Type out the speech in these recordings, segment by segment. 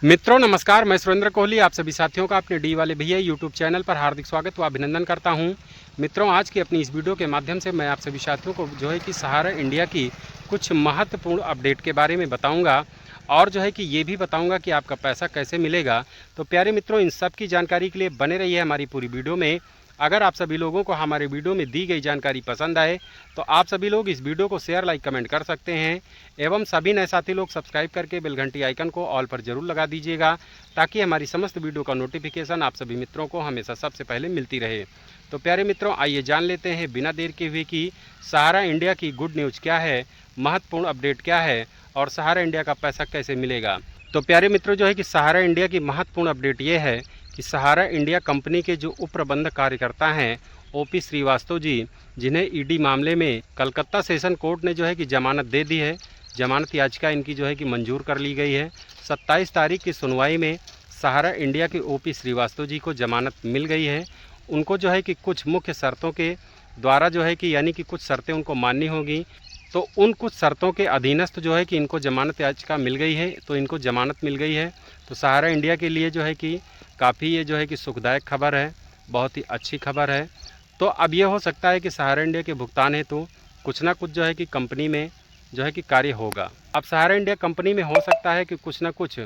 मित्रों नमस्कार, मैं सुरेंद्र कोहली आप सभी साथियों का अपने डी वाले भैया यूट्यूब चैनल पर हार्दिक स्वागत व अभिनंदन करता हूं। मित्रों आज की अपनी इस वीडियो के माध्यम से मैं आप सभी साथियों को जो है कि सहारा इंडिया की कुछ महत्वपूर्ण अपडेट के बारे में बताऊंगा और जो है कि ये भी बताऊंगा कि आपका पैसा कैसे मिलेगा। तो प्यारे मित्रों इन सब की जानकारी के लिए बने रहिए हमारी पूरी वीडियो में। अगर आप सभी लोगों को हमारे वीडियो में दी गई जानकारी पसंद आए तो आप सभी लोग इस वीडियो को शेयर लाइक कमेंट कर सकते हैं एवं सभी नए साथी लोग सब्सक्राइब करके बेल घंटी आइकन को ऑल पर जरूर लगा दीजिएगा ताकि हमारी समस्त वीडियो का नोटिफिकेशन आप सभी मित्रों को हमेशा सबसे पहले मिलती रहे। तो प्यारे मित्रों आइए जान लेते हैं बिना देर के हुए कि सहारा इंडिया की गुड न्यूज़ क्या है, महत्वपूर्ण अपडेट क्या है और सहारा इंडिया का पैसा कैसे मिलेगा। तो प्यारे मित्रों जो है कि सहारा इंडिया की महत्वपूर्ण अपडेट ये है कि सहारा इंडिया कंपनी के जो उप प्रबंधक कार्यकर्ता हैं ओपी श्रीवास्तव जी, जिन्हें ईडी मामले में कलकत्ता सेशन कोर्ट ने जो है कि जमानत दे दी है, जमानत याचिका इनकी जो है कि मंजूर कर ली गई है। 27 तारीख की सुनवाई में सहारा इंडिया के ओपी श्रीवास्तव जी को जमानत मिल गई है। उनको जो है कि कुछ मुख्य शर्तों के द्वारा जो है कि यानी कि कुछ शर्तें उनको माननी होगी, तो उन कुछ शर्तों के अधीनस्थ जो है कि इनको जमानत याचिका मिल गई है, तो इनको जमानत मिल गई है। तो सहारा इंडिया के लिए जो है कि काफ़ी ये जो है कि सुखदायक खबर है, बहुत ही अच्छी खबर है। तो अब ये हो सकता है कि सहारा इंडिया के भुगतान है तो कुछ ना कुछ जो है कि कंपनी में जो है कि कार्य होगा। अब सहारा इंडिया कंपनी में हो सकता है कि कुछ ना कुछ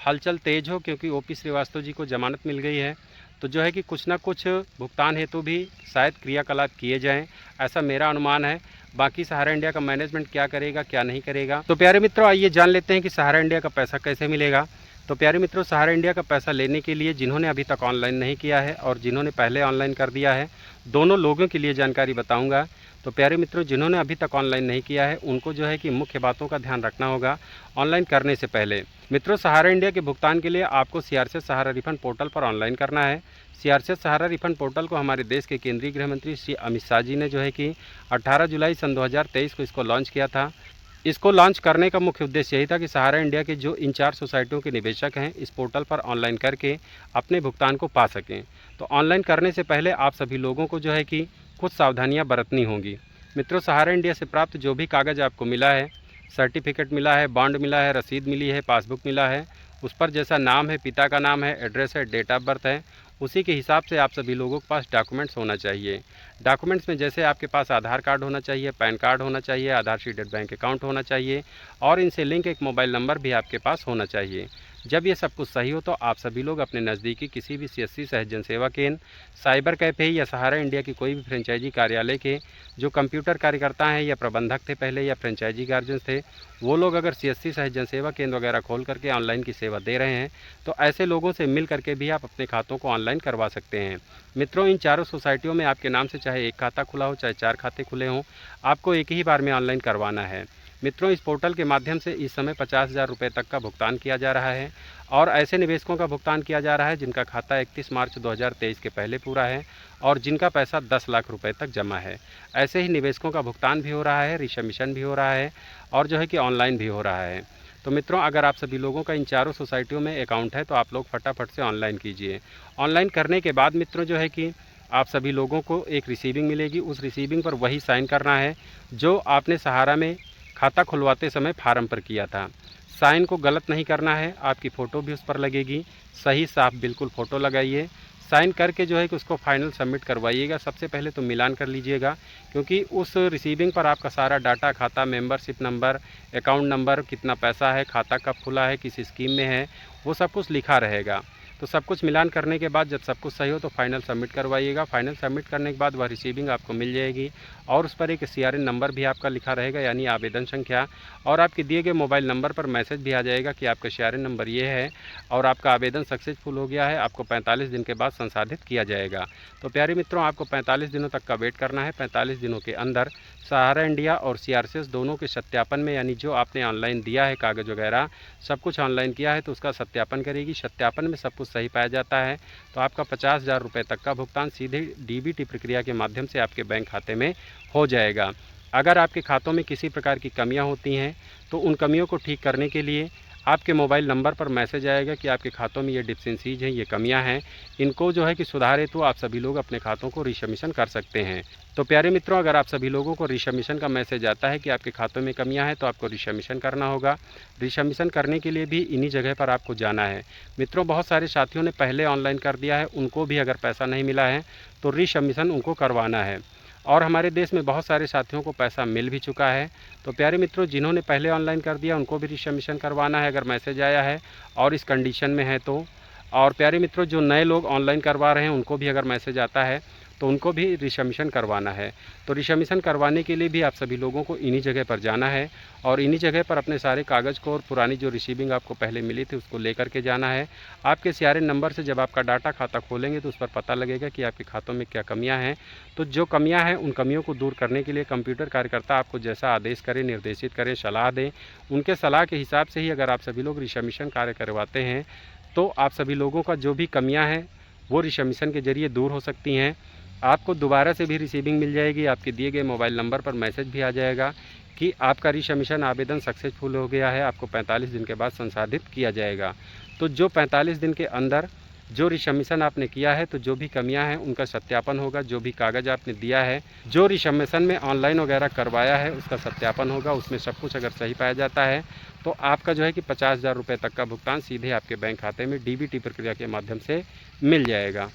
हलचल तेज हो, क्योंकि ओपी श्रीवास्तव जी को जमानत मिल गई है तो जो है कि कुछ ना कुछ भुगतान हेतु भी शायद क्रियाकलाप किए जाएं, ऐसा मेरा अनुमान है। बाकी सहारा इंडिया का मैनेजमेंट क्या करेगा क्या नहीं करेगा। तो प्यारे मित्रों आइए जान लेते हैं कि सहारा इंडिया का पैसा कैसे मिलेगा। तो प्यारे मित्रों सहारा इंडिया का पैसा लेने के लिए जिन्होंने अभी तक ऑनलाइन नहीं किया है और जिन्होंने पहले ऑनलाइन कर दिया है, दोनों लोगों के लिए जानकारी बताऊंगा। तो प्यारे मित्रों जिन्होंने अभी तक ऑनलाइन नहीं किया है उनको जो है कि मुख्य बातों का ध्यान रखना होगा ऑनलाइन करने से पहले। मित्रों सहारा इंडिया के भुगतान के लिए आपको सीआरसीएस सहारा रिफंड पोर्टल पर ऑनलाइन करना है। सीआरसीएस सहारा रिफंड पोर्टल को हमारे देश के केंद्रीय गृह मंत्री श्री अमित शाह जी ने जो है कि 18 जुलाई सन 2023 को इसको लॉन्च किया था। इसको लॉन्च करने का मुख्य उद्देश्य यही था कि सहारा इंडिया के जो इन 4 सोसाइटियों के निवेशक हैं इस पोर्टल पर ऑनलाइन करके अपने भुगतान को पा सकें। तो ऑनलाइन करने से पहले आप सभी लोगों को जो है कि कुछ सावधानियां बरतनी होंगी। मित्रों सहारा इंडिया से प्राप्त जो भी कागज़ आपको मिला है, सर्टिफिकेट मिला है, बॉन्ड मिला है, रसीद मिली है, पासबुक मिला है, उस पर जैसा नाम है, पिता का नाम है, एड्रेस है, डेट ऑफ बर्थ है, उसी के हिसाब से आप सभी लोगों के पास डॉक्यूमेंट्स होना चाहिए। डॉक्यूमेंट्स में जैसे आपके पास आधार कार्ड होना चाहिए, पैन कार्ड होना चाहिए, आधार शीटेड बैंक अकाउंट होना चाहिए और इनसे लिंक एक मोबाइल नंबर भी आपके पास होना चाहिए। जब ये सब कुछ सही हो तो आप सभी लोग अपने नज़दीकी किसी भी सीएससी सहज सेवा केंद्र, साइबर कैफ़े या सहारा इंडिया की कोई भी फ्रेंचाइजी कार्यालय के जो कंप्यूटर कार्यकर्ता हैं या प्रबंधक थे पहले या फ्रेंचाइजी गार्जियन थे, वो लोग अगर सीएससी सहज सेवा केंद्र वगैरह खोल करके ऑनलाइन की सेवा दे रहे हैं तो ऐसे लोगों से मिल करके भी आप अपने खातों को ऑनलाइन करवा सकते हैं। मित्रों इन चारों सोसाइटियों में आपके नाम से चाहे एक खाता खुला हो चाहे 4 खाते खुले हों, आपको एक ही बार में ऑनलाइन करवाना है। मित्रों इस पोर्टल के माध्यम से इस समय 50,000 रुपये तक का भुगतान किया जा रहा है और ऐसे निवेशकों का भुगतान किया जा रहा है जिनका खाता 31 मार्च 2023 के पहले पूरा है और जिनका पैसा 10 लाख रुपए तक जमा है। ऐसे ही निवेशकों का भुगतान भी हो रहा है, रिशमिशन भी हो रहा है और जो है कि ऑनलाइन भी हो रहा है। तो मित्रों अगर आप सभी लोगों का इन चारों सोसाइटियों में अकाउंट है तो आप लोग फटाफट से ऑनलाइन कीजिए। ऑनलाइन करने के बाद मित्रों जो है कि आप सभी लोगों को एक रिसीविंग मिलेगी, उस रिसीविंग पर वही साइन करना है जो आपने सहारा में खाता खुलवाते समय फार्म पर किया था। साइन को गलत नहीं करना है, आपकी फ़ोटो भी उस पर लगेगी, सही साफ बिल्कुल फ़ोटो लगाइए। साइन करके जो है कि उसको फाइनल सबमिट करवाइएगा। सबसे पहले तो मिलान कर लीजिएगा क्योंकि उस रिसीविंग पर आपका सारा डाटा, खाता मेंबरशिप नंबर, अकाउंट नंबर, कितना पैसा है, खाता कब खुला है, किस स्कीम में है, वो सब कुछ लिखा रहेगा। तो सब कुछ मिलान करने के बाद जब सब कुछ सही हो तो फाइनल सबमिट करवाइएगा। फाइनल सबमिट करने के बाद वह रिसीविंग आपको मिल जाएगी और उस पर एक सीआरएन नंबर भी आपका लिखा रहेगा यानी आवेदन संख्या, और आपके दिए गए मोबाइल नंबर पर मैसेज भी आ जाएगा कि आपका सीआरएन नंबर ये है और आपका आवेदन सक्सेसफुल हो गया है, आपको 45 दिन के बाद संसाधित किया जाएगा। तो प्यारे मित्रों आपको 45 दिनों तक का वेट करना है। 45 दिनों के अंदर सहारा इंडिया और सीआरसीएस दोनों के सत्यापन में, यानी जो आपने ऑनलाइन दिया है कागज़ वगैरह सब कुछ ऑनलाइन किया है तो उसका सत्यापन करेगी। सत्यापन में सब कुछ सही पाया जाता है तो आपका 50,000 रुपये तक का भुगतान सीधे डीबीटी प्रक्रिया के माध्यम से आपके बैंक खाते में हो जाएगा। अगर आपके खातों में किसी प्रकार की कमियां होती हैं तो उन कमियों को ठीक करने के लिए आपके मोबाइल नंबर पर मैसेज आएगा कि आपके खातों में ये डिफिशेंसीज हैं, ये कमियां हैं, इनको जो है कि सुधारे तो आप सभी लोग अपने खातों को रीसबमिशन कर सकते हैं। तो प्यारे मित्रों, अगर आप सभी लोगों को रीसबमिशन का मैसेज आता है कि आपके खातों में कमियां हैं तो आपको रीसबमिशन करना होगा। रीसबमिशन करने के लिए भी इन्हीं जगह पर आपको जाना है। मित्रों, बहुत सारे साथियों ने पहले ऑनलाइन कर दिया है, उनको भी अगर पैसा नहीं मिला है तो रीसबमिशन उनको करवाना है। और हमारे देश में बहुत सारे साथियों को पैसा मिल भी चुका है। तो प्यारे मित्रों, जिन्होंने पहले ऑनलाइन कर दिया उनको भी रीसबमिशन करवाना है अगर मैसेज आया है और इस कंडीशन में है तो। और प्यारे मित्रों, जो नए लोग ऑनलाइन करवा रहे हैं उनको भी अगर मैसेज आता है तो उनको भी रीसबमिशन करवाना है। तो रीसबमिशन करवाने के लिए भी आप सभी लोगों को इन्हीं जगह पर जाना है और इन्हीं जगह पर अपने सारे कागज़ को और पुरानी जो रिसीविंग आपको पहले मिली थी उसको लेकर के जाना है। आपके CRN नंबर से जब आपका डाटा खाता खोलेंगे तो उस पर पता लगेगा कि आपके खातों में क्या कमियां हैं। तो जो कमियां हैं उन कमियों को दूर करने के लिए कंप्यूटर कार्यकर्ता आपको जैसा आदेश करें, निर्देशित करें, सलाह दें, उनके सलाह के हिसाब से ही अगर आप सभी लोग रीसबमिशन कार्य करवाते हैं तो आप सभी लोगों का जो भी कमियाँ हैं वो रीसबमिशन के जरिए दूर हो सकती हैं। आपको दोबारा से भी रिसीविंग मिल जाएगी, आपके दिए गए मोबाइल नंबर पर मैसेज भी आ जाएगा कि आपका रीसबमिशन आवेदन सक्सेसफुल हो गया है, आपको 45 दिन के बाद संसाधित किया जाएगा। तो जो 45 दिन के अंदर जो रीसबमिशन आपने किया है तो जो भी कमियां हैं उनका सत्यापन होगा, जो भी कागज़ आपने दिया है, जो रीसबमिशन में ऑनलाइन वगैरह करवाया है उसका सत्यापन होगा। उसमें सब कुछ अगर सही पाया जाता है तो आपका जो है कि 50,000 रुपये तक का भुगतान सीधे आपके बैंक खाते में DBT प्रक्रिया के माध्यम से मिल जाएगा।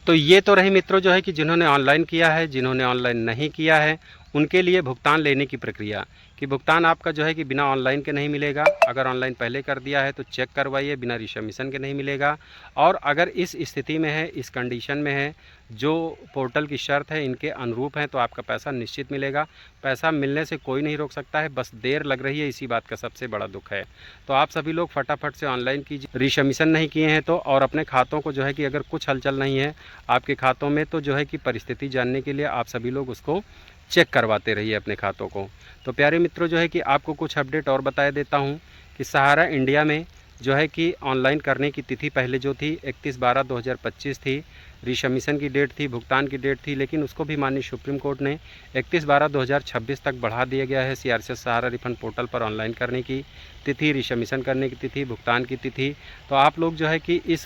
तो ये तो रही मित्रों जो है कि जिन्होंने ऑनलाइन किया है। जिन्होंने ऑनलाइन नहीं किया है उनके लिए भुगतान लेने की प्रक्रिया कि भुगतान आपका जो है कि बिना ऑनलाइन के नहीं मिलेगा। अगर ऑनलाइन पहले कर दिया है तो चेक करवाइए, बिना रीसबमिशन के नहीं मिलेगा। और अगर इस स्थिति में है, इस कंडीशन में है, जो पोर्टल की शर्त है इनके अनुरूप हैं तो आपका पैसा निश्चित मिलेगा। पैसा मिलने से कोई नहीं रोक सकता है, बस देर लग रही है, इसी बात का सबसे बड़ा दुख है। तो आप सभी लोग फटाफट से ऑनलाइन कीजिए, रीसबमिशन नहीं किए हैं तो। और अपने खातों को जो है कि अगर कुछ हलचल नहीं है आपके खातों में तो जो है कि परिस्थिति जानने के लिए आप सभी लोग उसको चेक करवाते रहिए अपने खातों को। तो प्यारे मित्रों जो है कि आपको कुछ अपडेट और बता देता हूँ कि सहारा इंडिया में जो है कि ऑनलाइन करने की तिथि पहले जो थी 31/12/2025 थी, रीसबमिशन की डेट थी, भुगतान की डेट थी, लेकिन उसको भी माननीय सुप्रीम कोर्ट ने 31/12/2026 तक बढ़ा दिया गया है। CRCS सहारा रिफंड पोर्टल पर ऑनलाइन करने की तिथि, रीसबमिशन करने की तिथि, भुगतान की तिथि। तो आप लोग जो है कि इस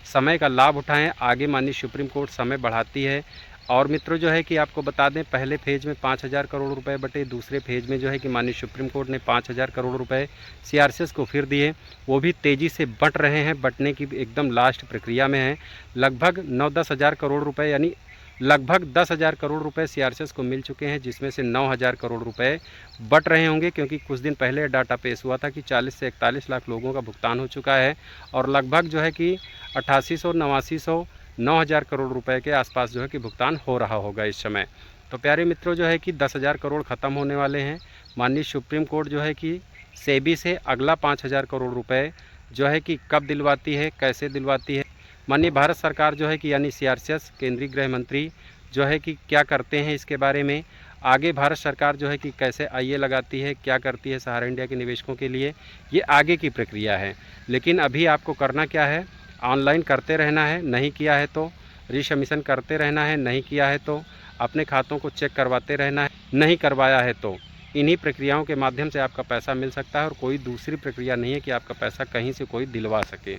समय का लाभ उठाएँ, आगे माननीय सुप्रीम कोर्ट समय बढ़ाती है। और मित्रों जो है कि आपको बता दें, पहले फेज़ में 5,000 करोड़ रुपए बटे, दूसरे फेज़ में जो है कि माननीय सुप्रीम कोर्ट ने 5,000 करोड़ रुपए CRCS को फिर दिए। वो भी तेज़ी से बट रहे हैं, बटने की एकदम लास्ट प्रक्रिया में है। लगभग 9-10 हज़ार करोड़ रुपए यानी लगभग 10,000 करोड़ रुपए CRCS को मिल चुके हैं, जिसमें से 9,000 करोड़ रुपए बट रहे होंगे, क्योंकि कुछ दिन पहले डाटा पेश हुआ था कि 40 से 41 लाख लोगों का भुगतान हो चुका है और लगभग जो है कि 8800, 8900, 9,000 करोड़ रुपए के आसपास जो है कि भुगतान हो रहा होगा इस समय। तो प्यारे मित्रों जो है कि 10,000 करोड़ ख़त्म होने वाले हैं। माननीय सुप्रीम कोर्ट जो है कि सेबी से अगला 5,000 करोड़ रुपए जो है कि कब दिलवाती है, कैसे दिलवाती है, माननीय भारत सरकार जो है कि यानी CRCS केंद्रीय गृह मंत्री जो है कि क्या करते हैं इसके बारे में, आगे भारत सरकार जो है कि कैसे IA लगाती है, क्या करती है सहारा इंडिया के निवेशकों के लिए, ये आगे की प्रक्रिया है। लेकिन अभी आपको करना क्या है, ऑनलाइन करते रहना है, नहीं किया है तो रीसबमिशन करते रहना है, नहीं किया है तो अपने खातों को चेक करवाते रहना है, नहीं करवाया है तो इन्हीं प्रक्रियाओं के माध्यम से आपका पैसा मिल सकता है और कोई दूसरी प्रक्रिया नहीं है कि आपका पैसा कहीं से कोई दिलवा सके।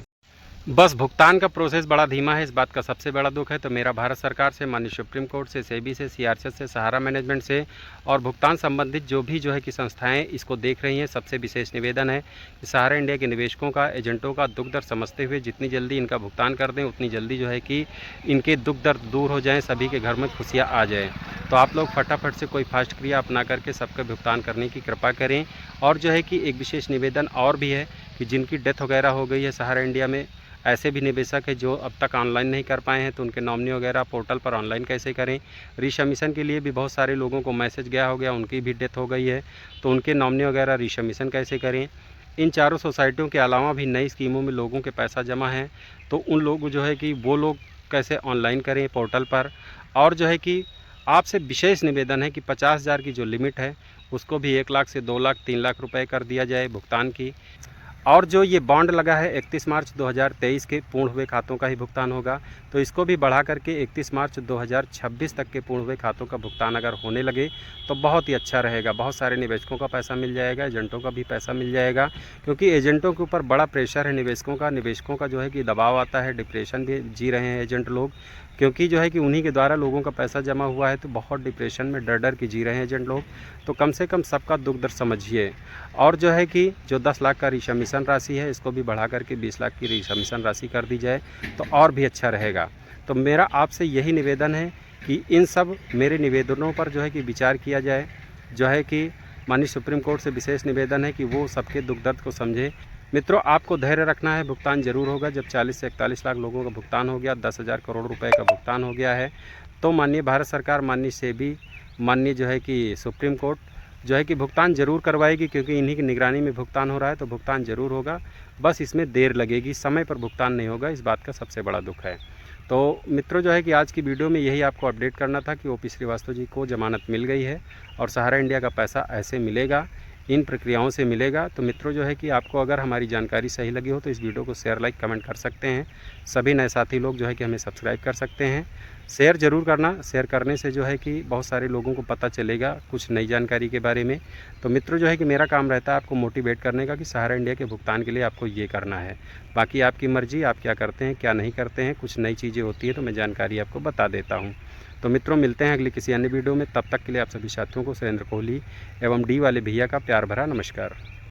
बस भुगतान का प्रोसेस बड़ा धीमा है, इस बात का सबसे बड़ा दुख है। तो मेरा भारत सरकार से, माननीय सुप्रीम कोर्ट से, सेबी से, CRCS से, सहारा मैनेजमेंट से और भुगतान संबंधित जो भी जो है कि संस्थाएं इसको देख रही हैं, सबसे विशेष निवेदन है कि सहारा इंडिया के निवेशकों का, एजेंटों का दुख दर्द समझते हुए जितनी जल्दी इनका भुगतान कर दें उतनी जल्दी जो है कि इनके दुख दर्द दूर हो जाएँ, सभी के घर में खुशियाँ आ जाएँ। तो आप लोग फटाफट से कोई फास्ट क्रिया अपना करके सबका भुगतान करने की कृपा करें। और जो है कि एक विशेष निवेदन और भी है कि जिनकी डेथ वगैरह हो गई है सहारा इंडिया में, ऐसे भी निवेशक है जो अब तक ऑनलाइन नहीं कर पाए हैं, तो उनके नॉमिनी वगैरह पोर्टल पर ऑनलाइन कैसे करें। रीसबमिशन के लिए भी बहुत सारे लोगों को मैसेज गया हो गया, उनकी भी डेथ हो गई है, तो उनके नॉमिनी वगैरह रीसबमिशन कैसे करें। इन चारों सोसाइटियों के अलावा भी नई स्कीमों में लोगों के पैसा जमा है, तो उन लोग जो है कि वो लोग कैसे ऑनलाइन करें पोर्टल पर। और जो है कि आपसे विशेष निवेदन है कि 50,000 की जो लिमिट है उसको भी 1 लाख से 2 लाख 3 लाख रुपए कर दिया जाए भुगतान की। और जो ये बॉन्ड लगा है 31 मार्च 2023 के पूर्ण हुए खातों का ही भुगतान होगा, तो इसको भी बढ़ा करके 31 मार्च 2026 तक के पूर्ण हुए खातों का भुगतान अगर होने लगे तो बहुत ही अच्छा रहेगा। बहुत सारे निवेशकों का पैसा मिल जाएगा, एजेंटों का भी पैसा मिल जाएगा, क्योंकि एजेंटों के ऊपर बड़ा प्रेशर है निवेशकों का जो है कि दबाव आता है, डिप्रेशन भी जी रहे हैं एजेंट लोग, क्योंकि जो है कि उन्हीं के द्वारा लोगों का पैसा जमा हुआ है, तो बहुत डिप्रेशन में डर डर के जी रहे हैं एजेंट लोग। तो कम से कम सबका दुख दर्द समझिए। और जो है कि जो 10 लाख का रिकमीशन राशि है, इसको भी बढ़ा करके 20 लाख की रिकमीशन राशि कर दी जाए तो और भी अच्छा रहेगा। तो मेरा आपसे यही निवेदन है कि इन सब मेरे निवेदनों पर जो है कि विचार किया जाए। जो है कि माननीय सुप्रीम कोर्ट से विशेष निवेदन है कि वो सबके दुख दर्द को समझे। मित्रों, आपको धैर्य रखना है, भुगतान जरूर होगा। जब 40 से 41 लाख लोगों का भुगतान हो गया, 10,000 करोड़ रुपए का भुगतान हो गया है, तो माननीय भारत सरकार, माननीय सेबी, माननीय जो है कि सुप्रीम कोर्ट जो है कि भुगतान ज़रूर करवाएगी, क्योंकि इन्हीं की निगरानी में भुगतान हो रहा है, तो भुगतान ज़रूर होगा। बस इसमें देर लगेगी, समय पर भुगतान नहीं होगा, इस बात का सबसे बड़ा दुख है। तो मित्रों, जो है कि आज की वीडियो में यही आपको अपडेट करना था कि ओपी श्रीवास्तव जी को ज़मानत मिल गई है और सहारा इंडिया का पैसा ऐसे मिलेगा, इन प्रक्रियाओं से मिलेगा। तो मित्रों, जो है कि आपको अगर हमारी जानकारी सही लगी हो तो इस वीडियो को शेयर, लाइक, कमेंट कर सकते हैं। सभी नए साथी लोग जो है कि हमें सब्सक्राइब कर सकते हैं। शेयर ज़रूर करना, शेयर करने से जो है कि बहुत सारे लोगों को पता चलेगा कुछ नई जानकारी के बारे में। तो मित्रों, जो है कि मेरा काम रहता है आपको मोटिवेट करने का कि सहारा इंडिया के भुगतान के लिए आपको ये करना है। बाकी आपकी मर्ज़ी, आप क्या करते हैं क्या नहीं करते हैं। कुछ नई चीज़ें होती हैं तो मैं जानकारी आपको बता देता हूँ। तो मित्रों, मिलते हैं अगली किसी अन्य वीडियो में। तब तक के लिए आप सभी साथियों को सुरेंद्र कोहली एवं डी वाले भैया का प्यार भरा नमस्कार।